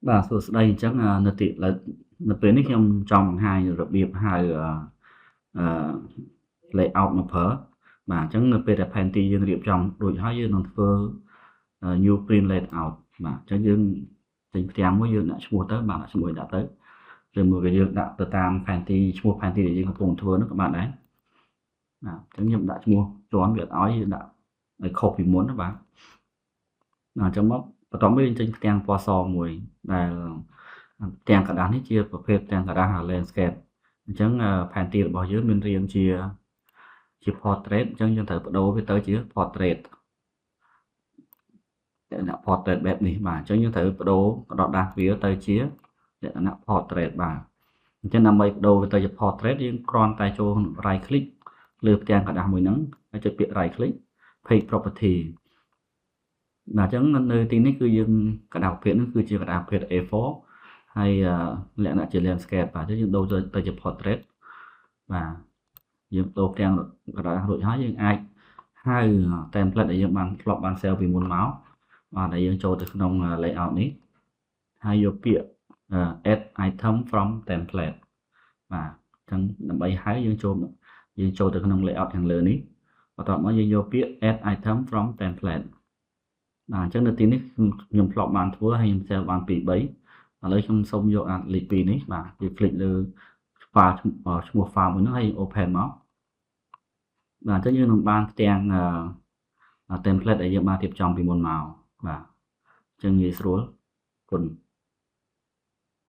បាទសួស្តីអញ្ចឹងនៅពេលនេះខ្ញុំចង់បង្ហាញរបៀបហៅអឺ layout មកប្រើបាទអញ្ចឹងនៅពេលដែលផែនទីយើងរៀបចំរួចហើយយើងនឹងធ្វើ new print layout បាទអញ្ចឹងយើងចេញផ្ទាំងមួយយើងដាក់ឈ្មោះទៅបាទដាក់ឈ្មោះដាក់ទៅឬមួយក៏យើងដាក់ទៅតាមផែនទីឈ្មោះផែនទីដែលយើងកំពុងធ្វើនោះក៏បានដែរបាទអញ្ចឹងខ្ញុំដាក់ឈ្មោះជាន់វាអត់ឲ្យយើងដាក់ឲ្យខុសពីមុនណាបាទអញ្ចឹងមកបន្ទាប់មកយើងចេញផ្ទាំងពណ៌សមួយដែលផ្ទាំងกระดาษនេះជាប្រភេទផ្ទាំងกระดาษ landscape អញ្ចឹងផែនទីរបស់យើងមានរាងជា portrait អញ្ចឹងយើងត្រូវបដូរវាទៅជា portrait លក្ខណៈ portrait បែបនេះបាទអញ្ចឹងយើងត្រូវបដូរដកដាស់វាទៅជាលក្ខណៈ portrait បាទអញ្ចឹងដើម្បីបដូរវាទៅជា portrait យើងគ្រាន់តែចូល right click លើផ្ទាំងกระดาษមួយហ្នឹងហើយចុចពាក្យ right click page property បាទអញ្ចឹងនៅទីនេះគឺយើងกระดาษប្រភេទនេះគឺជាกระดาษប្រភេទ A4 ហើយលក្ខណៈជា landscape បាទអញ្ចឹងយើងដូរទៅជា portrait បាទយើងដូរផ្ទាំងกระดาษរួចហើយយើងអាចហៅ template ដែលយើងធ្លាប់បាន save ពីមុនមកបាទដែលយើងចូលទៅក្នុង layout នេះហើយយកពាក្យ add item from template បាទអញ្ចឹងដើម្បីហៅយើងចូលទៅក្នុង layout ខាងលើនេះបន្ទាប់មកយើងយកពាក្យ add item from template បាទអញ្ចឹងនៅទីនេះខ្ញុំធ្លាប់បានធ្វើហើយខ្ញុំ save បាន2 3ឥឡូវខ្ញុំសូមយកលេខ2នេះបាទយើង click លើ file ឈ្មោះ file មួយហ្នឹងហើយ open មកបាទអញ្ចឹងយើងនឹងបានផ្ទាំងtemplate ដែលយើងបានរៀបចំពីមុនមកបាទអញ្ចឹងងាយស្រួលគុណ